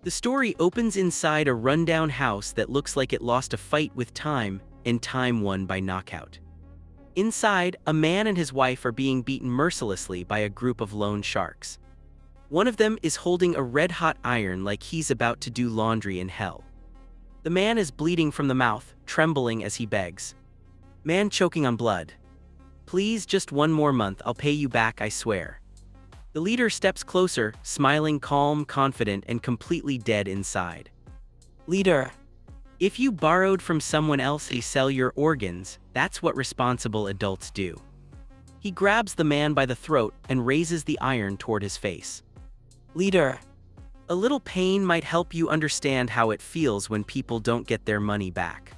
The story opens inside a rundown house that looks like it lost a fight with time, and time won by knockout. Inside, a man and his wife are being beaten mercilessly by a group of loan sharks. One of them is holding a red-hot iron like he's about to do laundry in hell. The man is bleeding from the mouth, trembling as he begs. Man choking on blood. Please, just one more month, I'll pay you back, I swear. The leader steps closer, smiling calm, confident, and completely dead inside. Leader, if you borrowed from someone else to sell your organs, that's what responsible adults do. He grabs the man by the throat and raises the iron toward his face. Leader, a little pain might help you understand how it feels when people don't get their money back.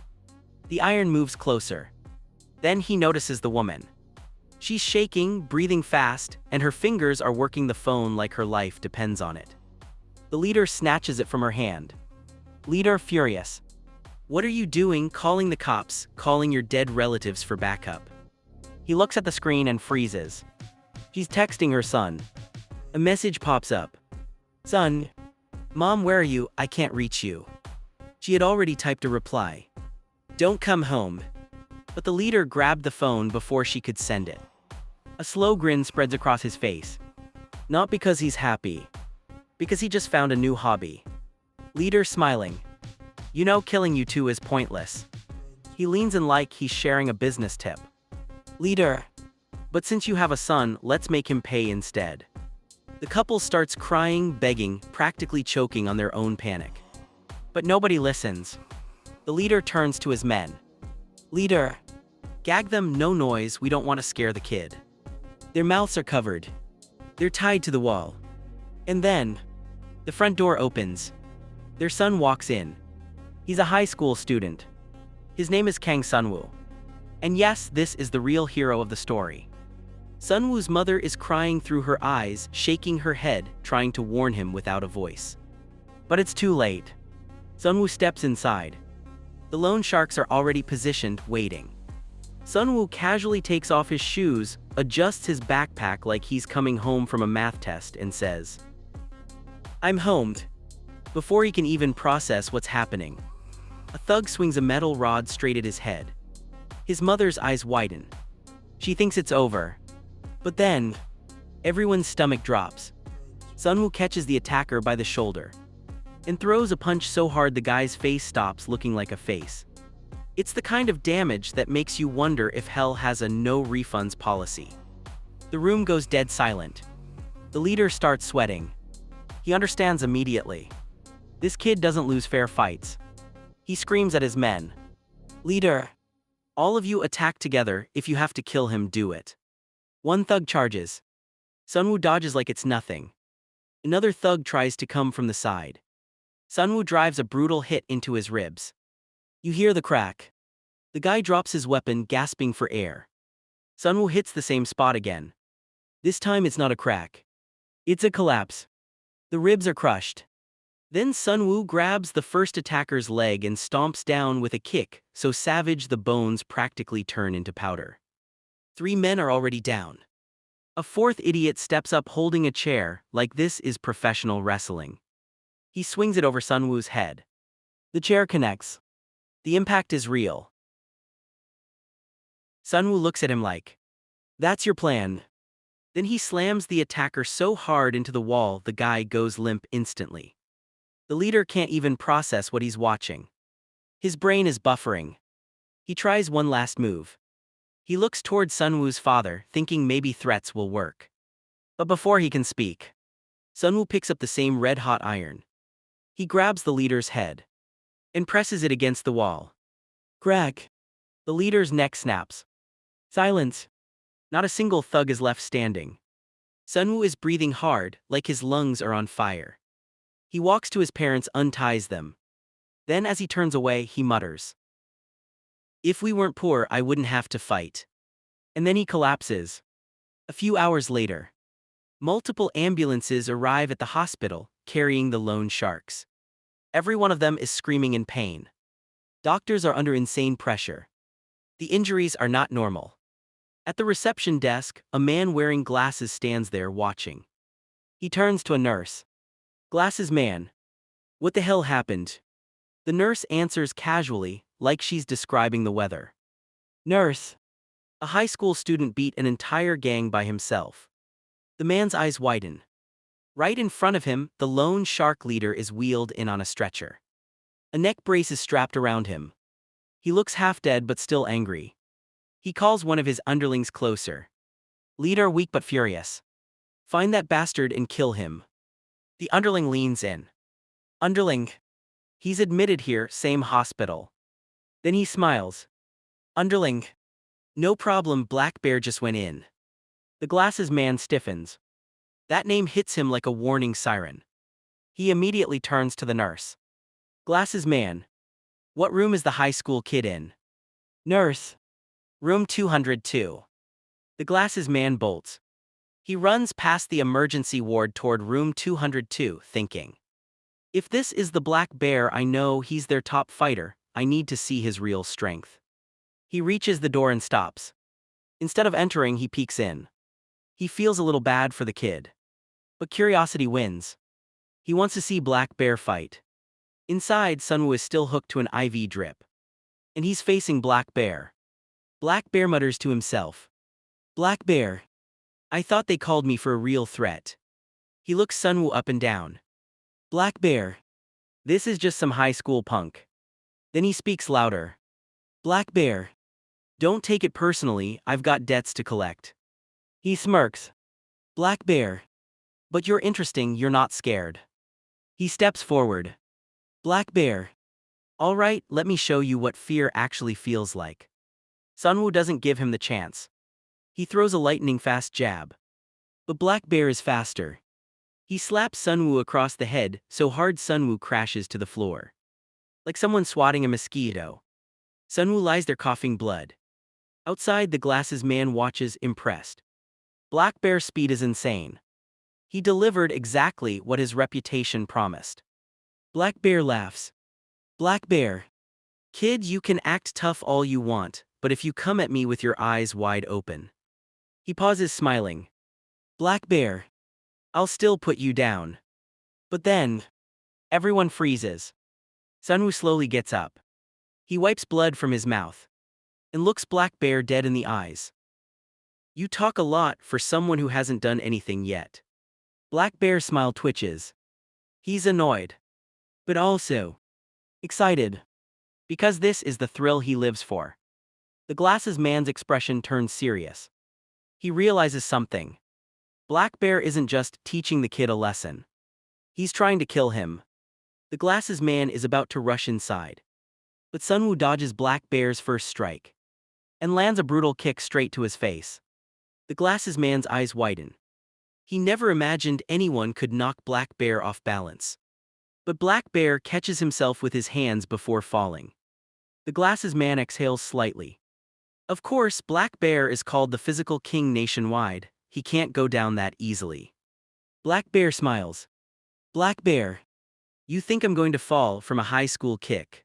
The iron moves closer. Then he notices the woman. She's shaking, breathing fast, and her fingers are working the phone like her life depends on it. The leader snatches it from her hand. Leader, furious. What are you doing, calling the cops, calling your dead relatives for backup? He looks at the screen and freezes. She's texting her son. A message pops up. Son, Mom, where are you? I can't reach you. She had already typed a reply. Don't come home. But the leader grabbed the phone before she could send it. A slow grin spreads across his face. Not because he's happy. Because he just found a new hobby. Leader smiling. You know, killing you two is pointless. He leans in like he's sharing a business tip. Leader, but since you have a son, let's make him pay instead. The couple starts crying, begging, practically choking on their own panic. But nobody listens. The leader turns to his men. Leader, gag them, no noise, we don't want to scare the kid. Their mouths are covered. They're tied to the wall. And then, the front door opens. Their son walks in. He's a high school student. His name is Kang Sun-woo. And yes, this is the real hero of the story. Sun-woo's mother is crying through her eyes, shaking her head, trying to warn him without a voice. But it's too late. Sun-woo steps inside. The loan sharks are already positioned, waiting. Sun-woo casually takes off his shoes, adjusts his backpack like he's coming home from a math test, and says, I'm homed. Before he can even process what's happening, a thug swings a metal rod straight at his head. His mother's eyes widen. She thinks it's over. But then, everyone's stomach drops. Sun-woo catches the attacker by the shoulder and throws a punch so hard the guy's face stops looking like a face. It's the kind of damage that makes you wonder if hell has a no refunds policy. The room goes dead silent. The leader starts sweating. He understands immediately. This kid doesn't lose fair fights. He screams at his men. Leader, all of you attack together, if you have to kill him, do it. One thug charges. Sun-woo dodges like it's nothing. Another thug tries to come from the side. Sun-woo drives a brutal hit into his ribs. You hear the crack. The guy drops his weapon, gasping for air. Sun-woo hits the same spot again. This time it's not a crack. It's a collapse. The ribs are crushed. Then Sun-woo grabs the first attacker's leg and stomps down with a kick, so savage the bones practically turn into powder. 3 men are already down. A 4th idiot steps up holding a chair, like this is professional wrestling. He swings it over Sun-woo's head. The chair connects. The impact is real. Sun-woo looks at him like, that's your plan. Then he slams the attacker so hard into the wall the guy goes limp instantly. The leader can't even process what he's watching. His brain is buffering. He tries one last move. He looks toward Sun-woo's father, thinking maybe threats will work. But before he can speak, Sun-woo picks up the same red-hot iron. He grabs the leader's head and presses it against the wall. Crack! The leader's neck snaps. Silence. Not a single thug is left standing. Sun-woo is breathing hard, like his lungs are on fire. He walks to his parents, unties them. Then as he turns away, he mutters, if we weren't poor, I wouldn't have to fight. And then he collapses. A few hours later, multiple ambulances arrive at the hospital, carrying the loan sharks. Every one of them is screaming in pain. Doctors are under insane pressure. The injuries are not normal. At the reception desk, a man wearing glasses stands there watching. He turns to a nurse. Glasses man, What the hell happened? The nurse answers casually, like she's describing the weather. Nurse. A high school student beat an entire gang by himself. The man's eyes widen. Right in front of him, the lone shark leader is wheeled in on a stretcher. A neck brace is strapped around him. He looks half dead but still angry. He calls one of his underlings closer. Leader weak but furious. Find that bastard and kill him. The underling leans in. Underling. He's admitted here, same hospital. Then he smiles. Underling. No problem, Black Bear just went in. The glasses man stiffens. That name hits him like a warning siren. He immediately turns to the nurse. Glasses man. What room is the high school kid in? Nurse. Room 202. The glasses man bolts. He runs past the emergency ward toward room 202, thinking. If this is the Black Bear I know, he's their top fighter, I need to see his real strength. He reaches the door and stops. Instead of entering, he peeks in. He feels a little bad for the kid. But curiosity wins. He wants to see Black Bear fight. Inside, Sun-woo is still hooked to an IV drip. And he's facing Black Bear. Black Bear mutters to himself. Black Bear. I thought they called me for a real threat. He looks Sun-woo up and down. Black Bear. This is just some high school punk. Then he speaks louder. Black Bear. Don't take it personally, I've got debts to collect. He smirks. Black Bear. But you're interesting, you're not scared. He steps forward. Black Bear. All right, let me show you what fear actually feels like. Sun-woo doesn't give him the chance. He throws a lightning-fast jab. But Black Bear is faster. He slaps Sun-woo across the head so hard Sun-woo crashes to the floor. Like someone swatting a mosquito. Sun-woo lies there coughing blood. Outside, the glasses man watches, impressed. Black Bear's speed is insane. He delivered exactly what his reputation promised. Black Bear laughs. Black Bear. Kid, you can act tough all you want, but if you come at me with your eyes wide open. He pauses, smiling. Black Bear. I'll still put you down. But then, everyone freezes. Sun-woo slowly gets up. He wipes blood from his mouth. And looks Black Bear dead in the eyes. You talk a lot for someone who hasn't done anything yet. Black Bear's smile twitches. He's annoyed. But also excited. Because this is the thrill he lives for. The glasses man's expression turns serious. He realizes something. Black Bear isn't just teaching the kid a lesson. He's trying to kill him. The glasses man is about to rush inside. But Sun-woo dodges Black Bear's first strike. And lands a brutal kick straight to his face. The glasses man's eyes widen. He never imagined anyone could knock Black Bear off balance. But Black Bear catches himself with his hands before falling. The glasses man exhales slightly. Of course, Black Bear is called the physical king nationwide. He can't go down that easily. Black Bear smiles. Black Bear. You think I'm going to fall from a high school kick.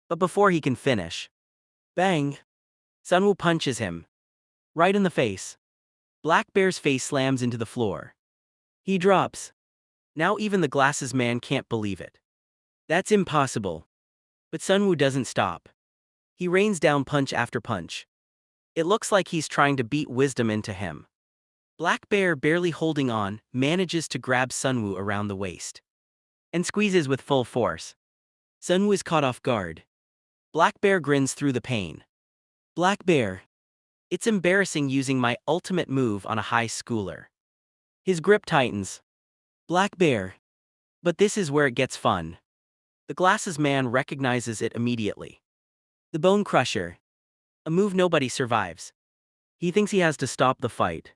But before he can finish. Bang. Sun-woo punches him. Right in the face. Black Bear's face slams into the floor. He drops. Now even the glasses man can't believe it. That's impossible. But Sun-woo doesn't stop. He rains down punch after punch. It looks like he's trying to beat wisdom into him. Black Bear, barely holding on, manages to grab Sun-woo around the waist. And squeezes with full force. Sun-woo is caught off guard. Black Bear grins through the pain. Black Bear. It's embarrassing using my ultimate move on a high schooler. His grip tightens. Black Bear. But this is where it gets fun. The glasses man recognizes it immediately. The Bone Crusher. A move nobody survives. He thinks he has to stop the fight.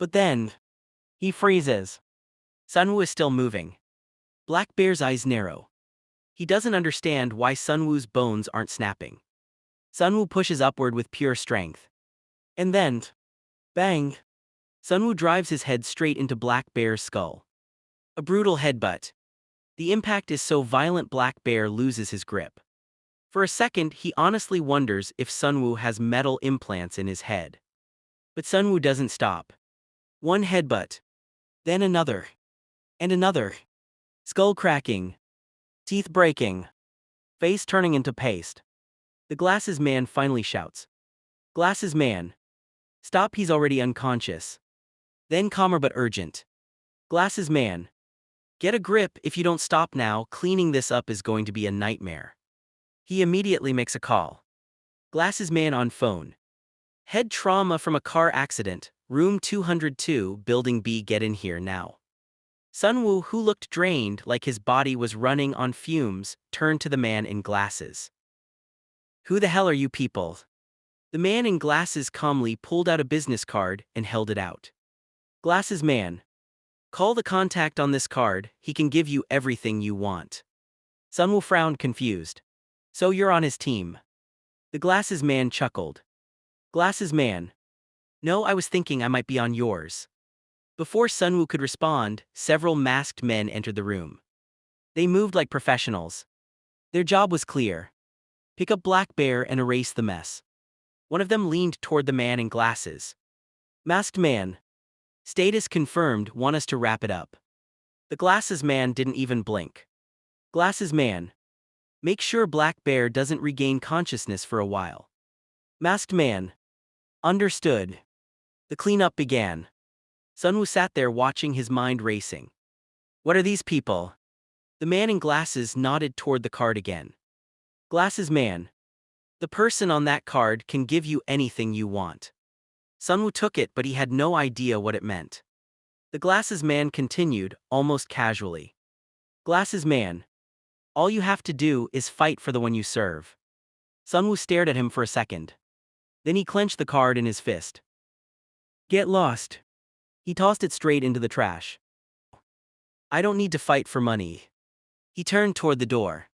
But then, he freezes. Sun-woo is still moving. Black Bear's eyes narrow. He doesn't understand why Sun-woo's bones aren't snapping. Sun-woo pushes upward with pure strength. And then, bang! Sun-woo drives his head straight into Black Bear's skull. A brutal headbutt. The impact is so violent Black Bear loses his grip. For a second, he honestly wonders if Sun-woo has metal implants in his head. But Sun-woo doesn't stop. One headbutt. Then another. And another. Skull cracking. Teeth breaking. Face turning into paste. The glasses man finally shouts. Glasses man. Stop, he's already unconscious. Then calmer but urgent. Glasses man. Get a grip, if you don't stop now, cleaning this up is going to be a nightmare. He immediately makes a call. Glasses man on phone. Head trauma from a car accident, room 202, building B, get in here now. Sun-woo, who looked drained like his body was running on fumes, turned to the man in glasses. Who the hell are you people? The man in glasses calmly pulled out a business card and held it out. Glasses man. Call the contact on this card, he can give you everything you want. Sun-woo frowned, confused. So you're on his team? The glasses man chuckled. Glasses man. No, I was thinking I might be on yours. Before Sun-woo could respond, several masked men entered the room. They moved like professionals. Their job was clear. Pick up Black Bear and erase the mess. One of them leaned toward the man in glasses. Masked man. Status confirmed, want us to wrap it up. The glasses man didn't even blink. Glasses man. Make sure Black Bear doesn't regain consciousness for a while. Masked man. Understood. The cleanup began. Sun-woo sat there watching, his mind racing. What are these people? The man in glasses nodded toward the card again. Glasses man. The person on that card can give you anything you want. Sun-woo took it, but he had no idea what it meant. The glasses man continued, almost casually. Glasses man. All you have to do is fight for the one you serve. Sun-woo stared at him for a second. Then he clenched the card in his fist. Get lost. He tossed it straight into the trash. I don't need to fight for money. He turned toward the door.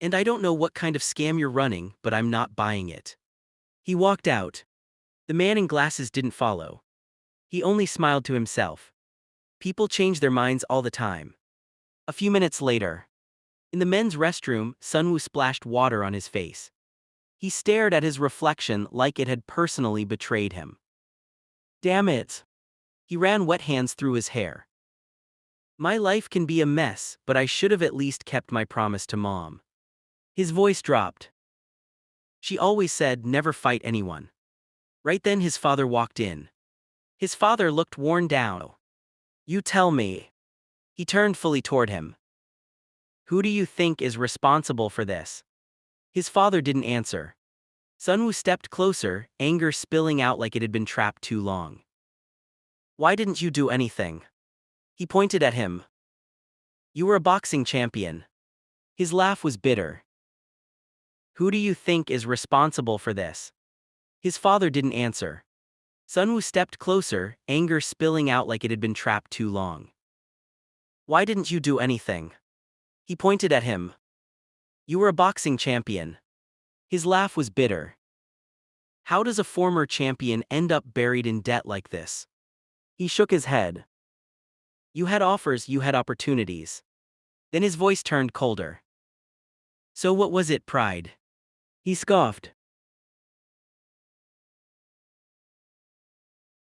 And I don't know what kind of scam you're running, but I'm not buying it. He walked out. The man in glasses didn't follow. He only smiled to himself. People change their minds all the time. A few minutes later. In the men's restroom, Sun-woo splashed water on his face. He stared at his reflection like it had personally betrayed him. Damn it. He ran wet hands through his hair. My life can be a mess, but I should have at least kept my promise to Mom. His voice dropped. She always said never fight anyone. Right then his father walked in. His father looked worn down. You tell me. He turned fully toward him. Who do you think is responsible for this? His father didn't answer. Sun-woo stepped closer, anger spilling out like it had been trapped too long. Why didn't you do anything? He pointed at him. You were a boxing champion. His laugh was bitter. Who do you think is responsible for this? His father didn't answer. Sun-woo stepped closer, anger spilling out like it had been trapped too long. Why didn't you do anything? He pointed at him. You were a boxing champion. His laugh was bitter. How does a former champion end up buried in debt like this? He shook his head. You had offers, you had opportunities. Then his voice turned colder. So what was it, pride? He scoffed.